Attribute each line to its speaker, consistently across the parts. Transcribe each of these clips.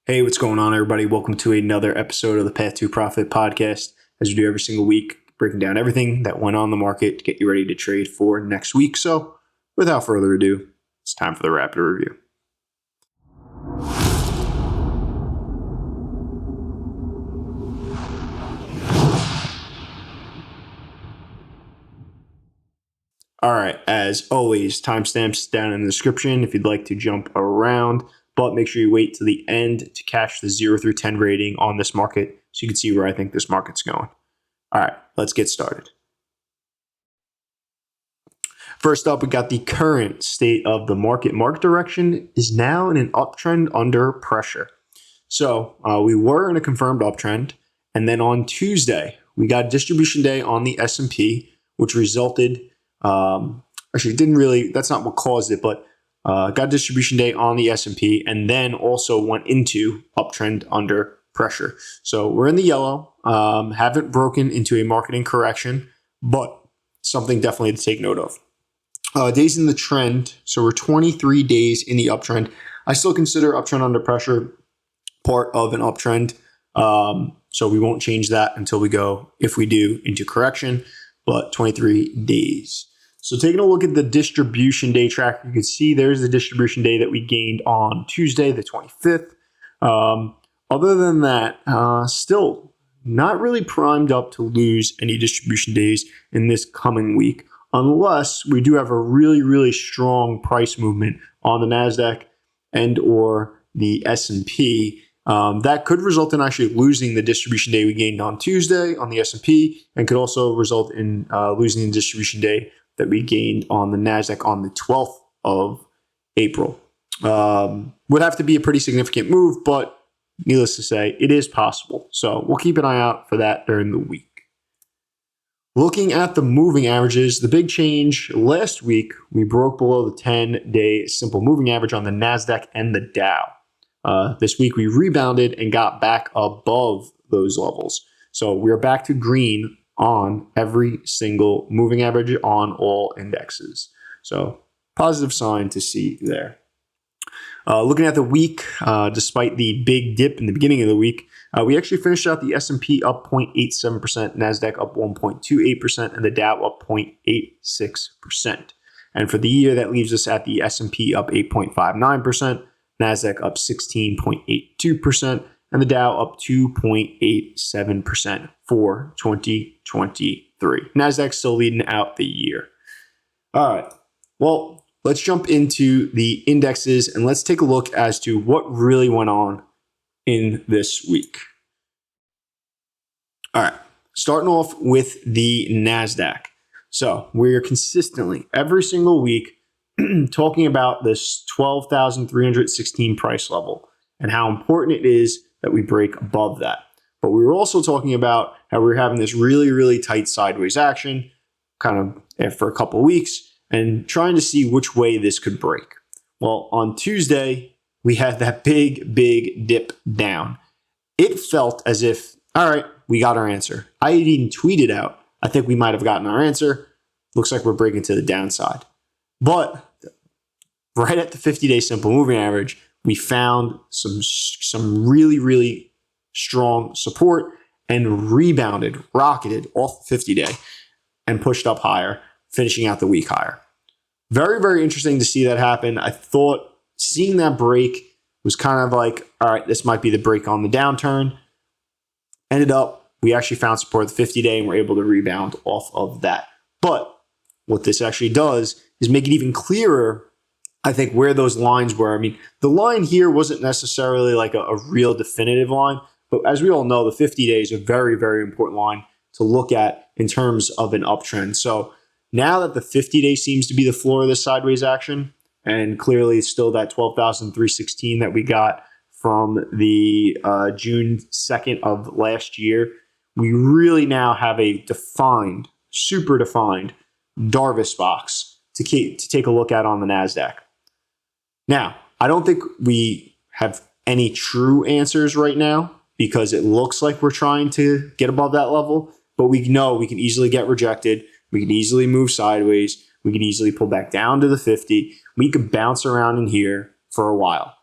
Speaker 1: Hey, what's going on, everybody? Welcome to another episode of the Path to Profit podcast. As we do every single week, breaking down everything that went on in the market to get you ready to trade for next week. So, without further ado, it's time for the Rapid Review. All right, as always, timestamps down in the description if you'd like to jump around. But make sure you wait to the end to catch the 0 through 10 rating on this market so you can see where I think this market's going. All right, let's get started. First up, we got the current state of the market. Market direction is now in an uptrend under pressure. So we were in a confirmed uptrend. And then on Tuesday, we got distribution day on the S&P, which resulted, actually didn't really, that's not what caused it, but got distribution day on the S&P and then also went into uptrend under pressure. So we're in the yellow, haven't broken into a marketing correction, but something definitely to take note of. Days in the trend, so we're 23 days in the uptrend. I still consider uptrend under pressure part of an uptrend, so we won't change that until we go, if we do, into correction, but 23 days. So taking a look at the distribution day tracker, you can see there's the distribution day that we gained on Tuesday, the 25th. Other than that, still not really primed up to lose any distribution days in this coming week, unless we do have a really, really strong price movement on the NASDAQ and or the S&P. That could result in actually losing the distribution day we gained on Tuesday on the S&P, and could also result in losing the distribution day that we gained on the NASDAQ on the 12th of April. Would have to be a pretty significant move, but needless to say, it is possible. So we'll keep an eye out for that during the week. Looking at the moving averages, the big change last week, we broke below the 10-day simple moving average on the NASDAQ and the Dow. This week, we rebounded and got back above those levels. So we're back to green on every single moving average on all indexes. So positive sign to see there. Looking at the week, despite the big dip in the beginning of the week, we actually finished out the S&P up 0.87%, NASDAQ up 1.28%, and the Dow up 0.86%. And for the year, that leaves us at the S&P up 8.59%, NASDAQ up 16.82%, and the Dow up 2.87% for 2023. NASDAQ still leading out the year. All right. Well, let's jump into the indexes and let's take a look as to what really went on in this week. All right. Starting off with the NASDAQ. So we're consistently every single week talking about this 12,316 price level and how important it is that we break above that. But we were also talking about how we were having this really, really tight sideways action kind of for a couple of weeks and trying to see which way this could break. Well, on Tuesday, we had that big, big dip down. It felt as if, all right, we got our answer. I even tweeted out, I think we might have gotten our answer. Looks like we're breaking to the downside. But right at the 50-day simple moving average, we found some really, really strong support and rebounded, rocketed off the 50-day and pushed up higher, finishing out the week higher. Very, very interesting to see that happen. I thought seeing that break was kind of like, all right, this might be the break on the downturn. Ended up, we actually found support at the 50-day and were able to rebound off of that. But what this actually does is make it even clearer, I think, where those lines were. I mean, the line here wasn't necessarily like a real definitive line, but as we all know, the 50-day is a very, very important line to look at in terms of an uptrend. So now that the 50-day seems to be the floor of this sideways action, and clearly it's still that 12,316 that we got from the June 2nd of last year, we really now have a defined, super defined Darvis box to take a look at on the NASDAQ. Now, I don't think we have any true answers right now because it looks like we're trying to get above that level, but we know we can easily get rejected. We can easily move sideways. We can easily pull back down to the 50. We could bounce around in here for a while.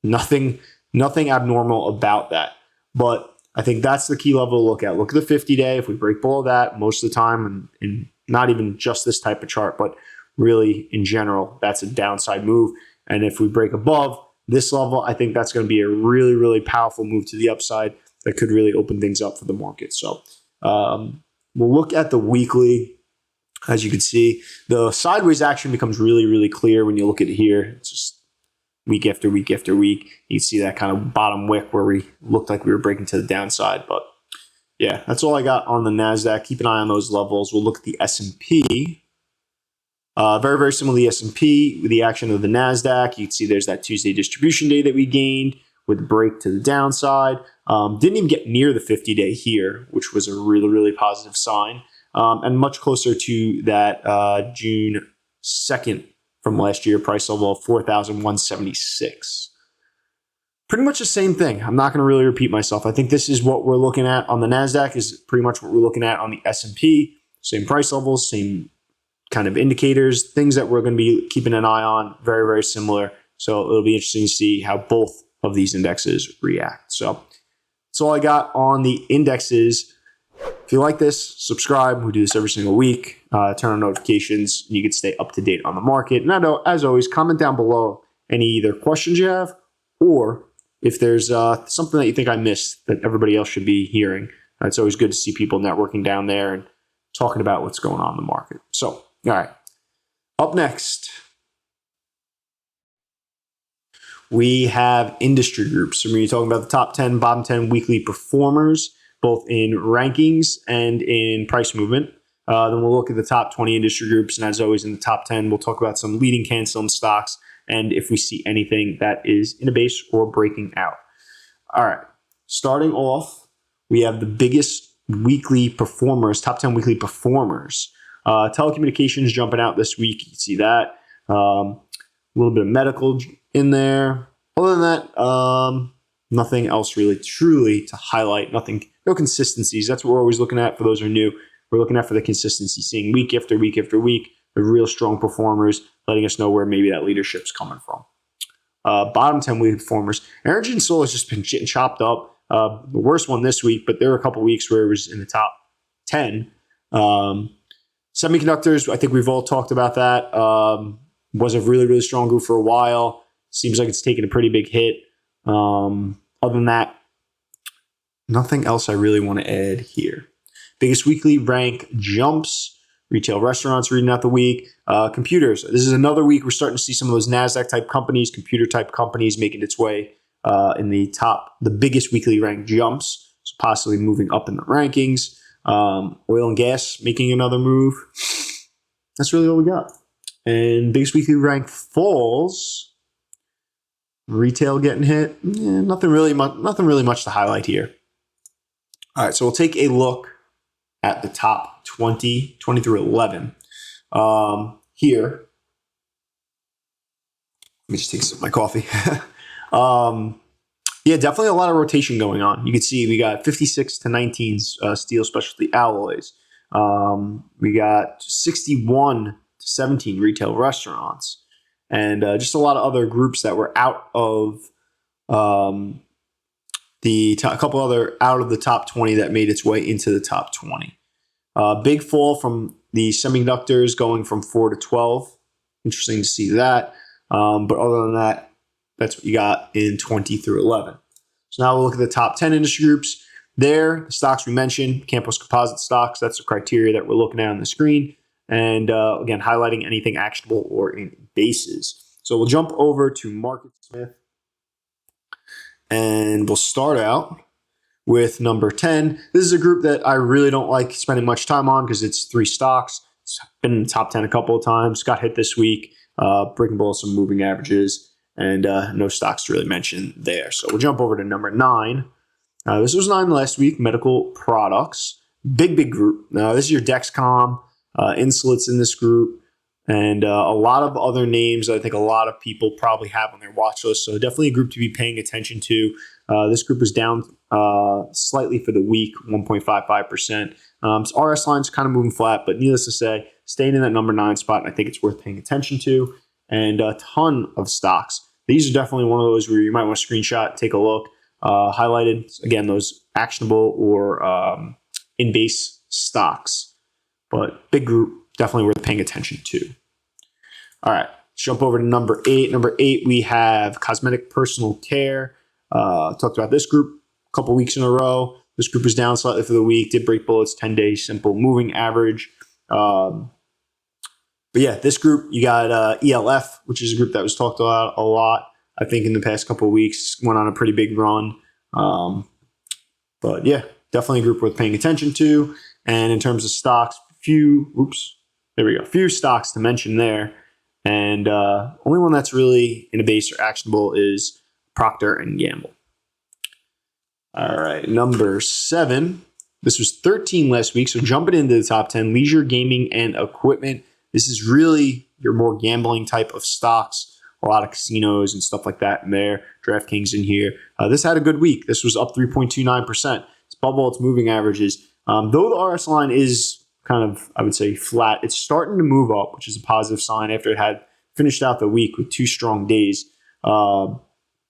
Speaker 1: Nothing Nothing abnormal about that. But I think that's the key level to look at. Look at the 50-day. If we break below that most of the time, and not even just this type of chart, but really in general, that's a downside move. And if we break above this level, I think that's going to be a really, really powerful move to the upside that could really open things up for the market. So we'll look at the weekly. As you can see, the sideways action becomes really, really clear when you look at it here. It's just week after week after week. You can see that kind of bottom wick where we looked like we were breaking to the downside. But yeah, that's all I got on the NASDAQ. Keep an eye on those levels. We'll look at the S&P. Very, very similar to the S&P with the action of the NASDAQ. You can see there's that Tuesday distribution day that we gained with the break to the downside. Didn't even get near the 50-day here, which was a really, really positive sign. And much closer to that June 2nd from last year price level of 4,176. Pretty much the same thing. I'm not going to really repeat myself. I think this is what we're looking at on the NASDAQ is pretty much what we're looking at on the S&P. Same price levels, same kind of indicators, things that we're going to be keeping an eye on. Very, very similar. So it'll be interesting to see how both of these indexes react. So that's all I got on the indexes. If you like this, subscribe. We do this every single week. Turn on notifications. And you can stay up to date on the market. And as always, comment down below any either questions you have or if there's something that you think I missed that everybody else should be hearing. It's always good to see people networking down there and talking about what's going on in the market. So, all right. Up next, we have industry groups. So we're talking about the top 10, bottom 10 weekly performers, both in rankings and in price movement. Then we'll look at the top 20 industry groups. And as always, in the top 10, we'll talk about some leading CANSLIM stocks and if we see anything that is in a base or breaking out. All right. Starting off, we have the biggest weekly performers, top 10 weekly performers. Telecommunications jumping out this week. You can see that. A little bit of medical in there. Other than that, nothing else really truly to highlight. No consistencies. That's what we're always looking at for those who are new. We're looking at for the consistency, seeing week after week after week, the real strong performers, letting us know where maybe that leadership's coming from. Bottom 10 weekly performers. Energy and solar has just been getting chopped up. The worst one this week, but there were a couple weeks where it was in the top 10. Semiconductors, I think we've all talked about that. Was a really, really strong group for a while. Seems like it's taken a pretty big hit. Other than that, nothing else I really want to add here. Biggest weekly rank jumps. Retail restaurants reading out the week. Computers. This is another week we're starting to see some of those NASDAQ type companies, computer type companies making its way in the biggest weekly rank jumps. So possibly moving up in the rankings. Oil and gas making another move. That's really all we got. And biggest weekly rank falls. Retail getting hit. Nothing really much to highlight here. All right, so we'll take a look at the top 20 through 11. Here, let me just take some of my coffee. Yeah, definitely a lot of rotation going on. You can see we got 56 to 19 steel specialty alloys. We got 61 to 17 retail restaurants. And just a lot of other groups that were out of a couple other out of the top 20 that made its way into the top 20. Big fall from the semiconductors going from 4 to 12. Interesting to see that. But other than that, that's what you got in 20 through 11. So now we'll look at the top 10 industry groups. There, the stocks we mentioned, Campos Composite stocks, that's the criteria that we're looking at on the screen. And again, highlighting anything actionable or in bases. So we'll jump over to MarketSmith. And we'll start out with number 10. This is a group that I really don't like spending much time on because it's 3 stocks. It's been in the top 10 a couple of times. Got hit this week, breaking below some moving averages, and no stocks to really mention there. So we'll jump over to number 9. This was 9 last week, medical products. Big group. This is your Dexcom, Insulet's in this group, and a lot of other names that I think a lot of people probably have on their watch list. So definitely a group to be paying attention to. This group is down slightly for the week, 1.55%. So RS line's kind of moving flat, but needless to say, staying in that number 9 spot, and I think it's worth paying attention to. And a ton of stocks these are definitely one of those where you might want to screenshot, take a look. Highlighted, again, those actionable or in base stocks. But big group, definitely worth paying attention to. All right, let's jump over to number 8. Number 8, we have cosmetic personal care. Talked about this group a couple weeks in a row. This group is down slightly for the week, did break below its 10-day simple moving average. But yeah, this group, you got ELF, which is a group that was talked about a lot, I think, in the past couple of weeks. Went on a pretty big run. But yeah, definitely a group worth paying attention to. And in terms of stocks, few stocks to mention there. And only one that's really in a base or actionable is Procter & Gamble. All right, number 7. This was 13 last week, so jumping into the top 10, leisure, gaming, and equipment. This is really your more gambling type of stocks. A lot of casinos and stuff like that in there. DraftKings in here. This had a good week. This was up 3.29%. It's above its moving averages. Though the RS line is kind of, I would say, flat, it's starting to move up, which is a positive sign after it had finished out the week with 2 strong days.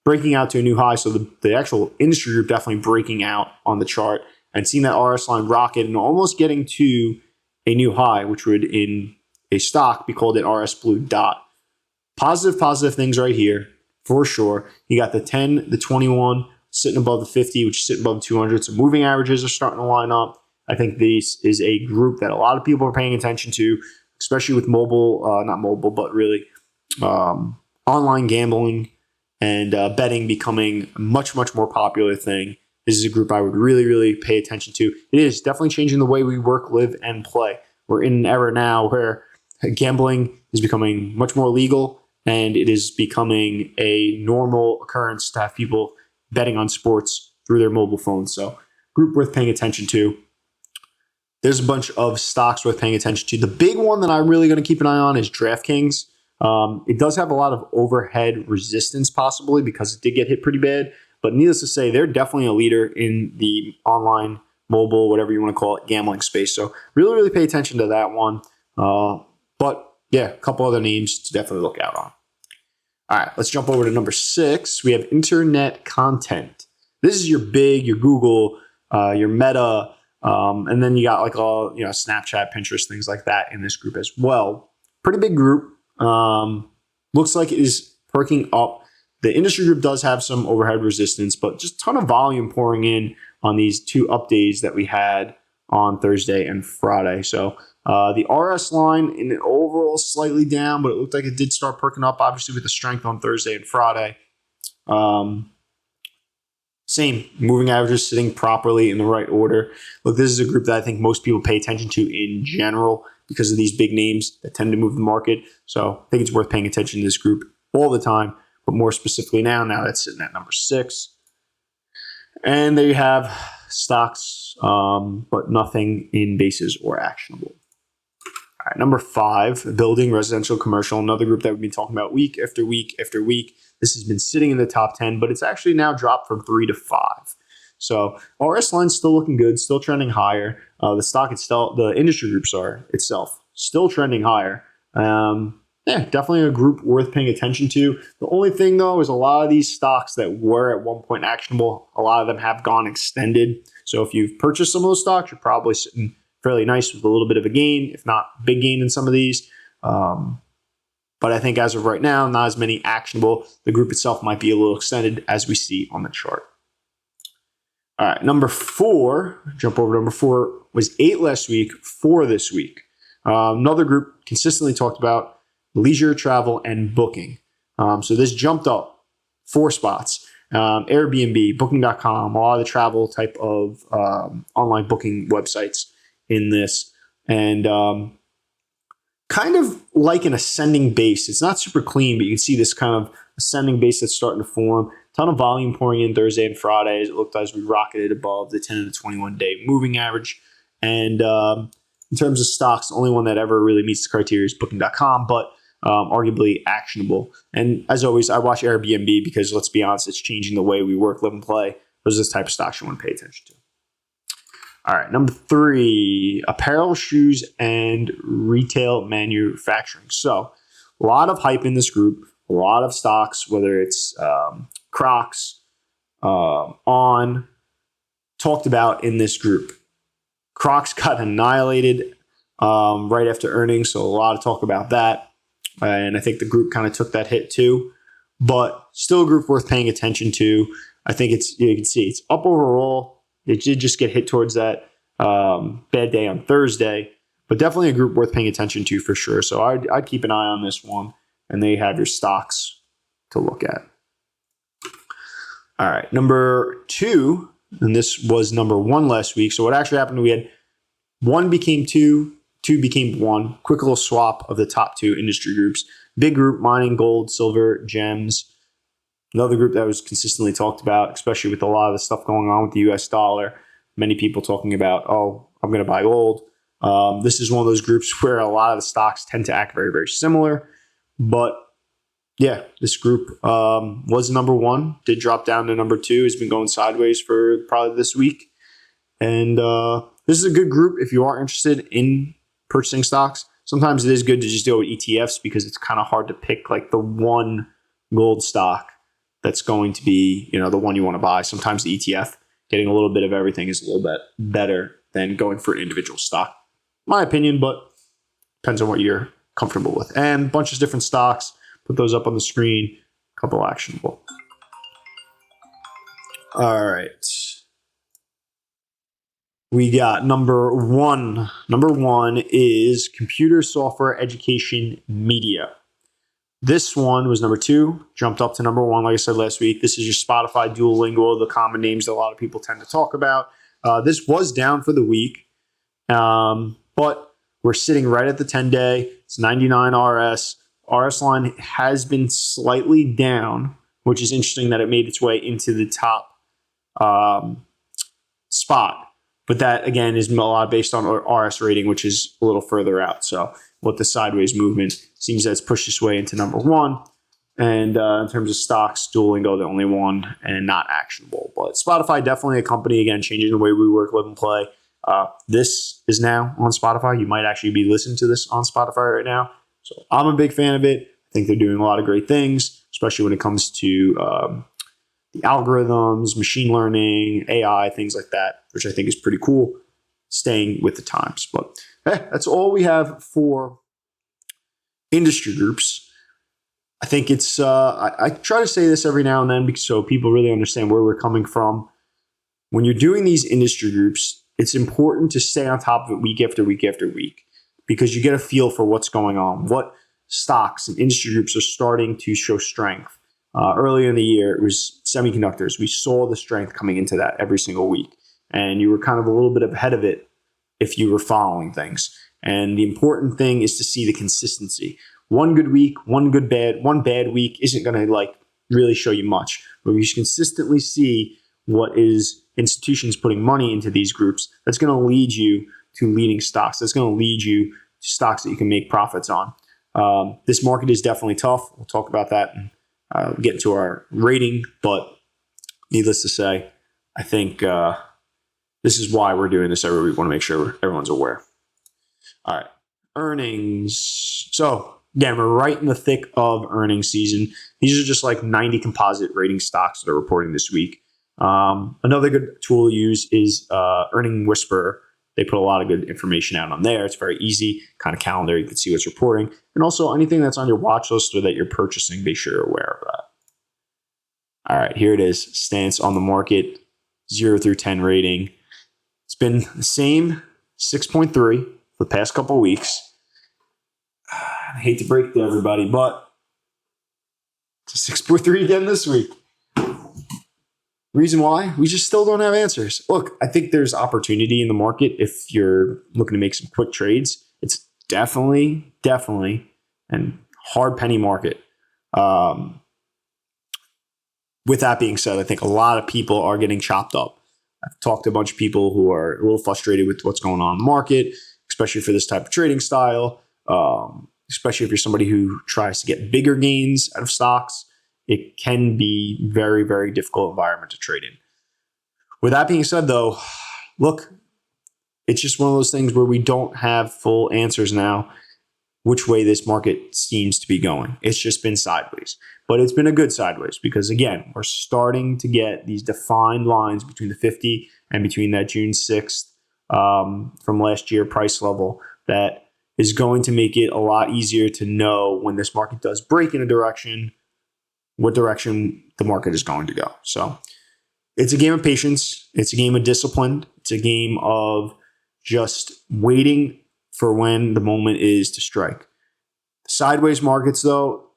Speaker 1: Breaking out to a new high. So the actual industry group definitely breaking out on the chart and seeing that RS line rocket and almost getting to a new high, which would in a stock be called an RS blue dot. Positive things right here for sure. You got the 10, the 21 sitting above the 50, which is sitting above 200. So moving averages are starting to line up. I think this is a group that a lot of people are paying attention to, especially with not mobile, but really online gambling and betting becoming a much more popular thing. This is a group I would really pay attention to. It is definitely changing the way we work, live, and play. We're in an era now where gambling is becoming much more legal, and it is becoming a normal occurrence to have people betting on sports through their mobile phones. So, group worth paying attention to. There's a bunch of stocks worth paying attention to. The big one that I'm really going to keep an eye on is DraftKings. It does have a lot of overhead resistance possibly because it did get hit pretty bad. But needless to say, they're definitely a leader in the online, mobile, whatever you want to call it, gambling space. So really pay attention to that one. But yeah, a couple other names to definitely look out on. All right, let's jump over to number 6. We have internet content. This is your Google, your Meta, and then you got like all, Snapchat, Pinterest, things like that in this group as well. Pretty big group. Looks like it is perking up. The industry group does have some overhead resistance, but just a ton of volume pouring in on these 2 up days that we had on Thursday and Friday. So the RS line in an overall slightly down, but it looked like it did start perking up, obviously, with the strength on Thursday and Friday. Same, moving averages sitting properly in the right order. Look, this is a group that I think most people pay attention to in general because of these big names that tend to move the market. So I think it's worth paying attention to this group all the time, but more specifically now that's sitting at number 6. And there you have stocks, but nothing in bases or actionable. All right, number 5, building, residential, commercial, another group that we've been talking about week after week after week. This has been sitting in the top 10, but it's actually now dropped from 3 to 5. So RS line's still looking good, still trending higher. The stock itself, the industry groups are itself still trending higher. Definitely a group worth paying attention to. The only thing, though, is a lot of these stocks that were at one point actionable, a lot of them have gone extended. So if you've purchased some of those stocks, you're probably sitting fairly nice with a little bit of a gain, if not big gain in some of these. But I think as of right now, not as many actionable. The group itself might be a little extended as we see on the chart. All right, number 4, jump over to number 4, was 8 last week, 4 this week. Another group consistently talked about leisure, travel, and booking. So this jumped up 4 spots. Airbnb, Booking.com, a lot of the travel type of online booking websites in this. And kind of like an ascending base. It's not super clean, but you can see this kind of ascending base that's starting to form. Ton of volume pouring in Thursday and Friday. It looked as we rocketed above the 10 and the 21-day moving average. And in terms of stocks, the only one that ever really meets the criteria is Booking.com, but arguably actionable. And as always, I watch Airbnb because, let's be honest, it's changing the way we work, live, and play. Those are the type of stocks you want to pay attention to. All right, number 3, apparel, shoes, and retail manufacturing. So a lot of hype in this group. a lot of stocks, whether it's Crocs, On, talked about in this group. Crocs got annihilated right after earnings, so a lot of talk about that. And I think the group kind of took that hit too, but still a group worth paying attention to. I think you can see it's up overall. It did just get hit towards that bad day on Thursday, but definitely a group worth paying attention to for sure. So I'd keep an eye on this one, and there you have your stocks to look at. All right, number 2, and this was number 1 last week. So what actually happened, we had 1 became 2, 2 became 1. Quick little swap of the top 2 industry groups. Big group, mining, gold, silver, gems. Another group that was consistently talked about, especially with a lot of the stuff going on with the US dollar. Many people talking about, oh, I'm going to buy gold. This is one of those groups where a lot of the stocks tend to act very, very similar. But yeah, this group was number 1, did drop down to number 2, has been going sideways for probably this week. And this is a good group if you are interested in purchasing stocks. Sometimes it is good to just deal with ETFs because it's kind of hard to pick like the one gold stock that's going to be, the one you want to buy. Sometimes the ETF, getting a little bit of everything is a little bit better than going for an individual stock. My opinion, but depends on what you're comfortable with. And a bunch of different stocks. Put those up on the screen. A couple actionable. All right. We got number 1. Number 1 is computer software education media. This one was number 2, jumped up to number 1, like I said last week. This is your Spotify, Duolingo, the common names that a lot of people tend to talk about. This was down for the week, but we're sitting right at the 10-day. It's 99 RS. RS line has been slightly down, which is interesting that it made its way into the top spot. But that, again, is a lot based on RS rating, which is a little further out. So with the sideways movement, seems that it's pushed its way into number 1. And in terms of stocks, Duolingo, the only one, and not actionable. But Spotify, definitely a company, again, changing the way we work, live, and play. This is now on Spotify. You might actually be listening to this on Spotify right now. So I'm a big fan of it. I think they're doing a lot of great things, especially when it comes to the algorithms, machine learning, AI, things like that, which I think is pretty cool, staying with the times. But that's all we have for industry groups. I think it's, I try to say this every now and then so people really understand where we're coming from. When you're doing these industry groups, it's important to stay on top of it week after week after week because you get a feel for what's going on, what stocks and industry groups are starting to show strength. Earlier in the year, it was semiconductors. We saw the strength coming into that every single week. And you were kind of a little bit ahead of it if you were following things. And the important thing is to see the consistency. One good week, one bad week isn't going to really show you much. But if you consistently see what is institutions putting money into these groups, that's going to lead you to leading stocks. That's going to lead you to stocks that you can make profits on. This market is definitely tough. We'll talk about that and get into our rating. But needless to say, I think this is why we're doing this every week. We want to make sure everyone's aware. All right. Earnings. So again, we're right in the thick of earnings season. These are just like 90 composite rating stocks that are reporting this week. Another good tool to use is Earning Whisperer. They put a lot of good information out on there. It's very easy, kind of calendar. You can see what's reporting. And also anything that's on your watch list or that you're purchasing, be sure you're aware of that. All right, here it is. Stance on the market, 0 through 10 rating. It's been the same 6.3 for the past couple of weeks. I hate to break it to everybody, but it's a 6.3 again this week. Reason why? We just still don't have answers. Look, I think there's opportunity in the market if you're looking to make some quick trades. It's definitely, and hard penny market. With that being said, I think a lot of people are getting chopped up. I've talked to a bunch of people who are a little frustrated with what's going on in the market, especially for this type of trading style, especially if you're somebody who tries to get bigger gains out of stocks. It can be very, very difficult environment to trade in. With that being said, though, look, it's just one of those things where we don't have full answers now. which way this market seems to be going. It's just been sideways, but it's been a good sideways because, again, we're starting to get these defined lines between the 50 and between that June 6th from last year price level that is going to make it a lot easier to know when this market does break in a direction, what direction the market is going to go. So it's a game of patience. It's a game of discipline. It's a game of just waiting for when the moment is to strike. Sideways markets, though,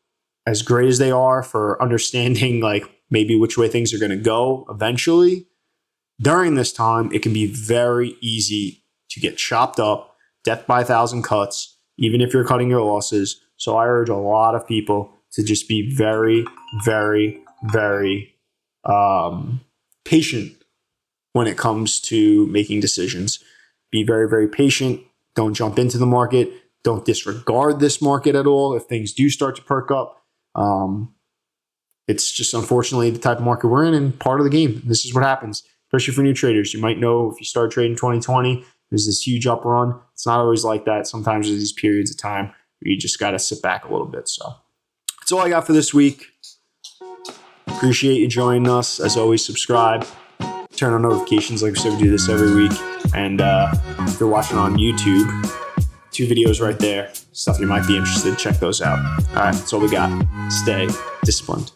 Speaker 1: as great as they are for understanding like maybe which way things are going to go eventually, during this time, it can be very easy to get chopped up, death by 1,000 cuts, even if you're cutting your losses. So I urge a lot of people to just be very, very, very patient when it comes to making decisions. Be very, very patient. Don't jump into the market. Don't disregard this market at all if things do start to perk up. It's just unfortunately the type of market we're in and part of the game. This is what happens, especially for new traders. You might know if you start trading 2020, there's this huge up run. It's not always like that. Sometimes there's these periods of time where you just got to sit back a little bit. So that's all I got for this week. Appreciate you joining us. As always, subscribe. Turn on notifications. Like I said, we do this every week. And if you're watching on YouTube, 2 videos right there. Stuff you might be interested in. Check those out. All right, that's all we got. Stay disciplined.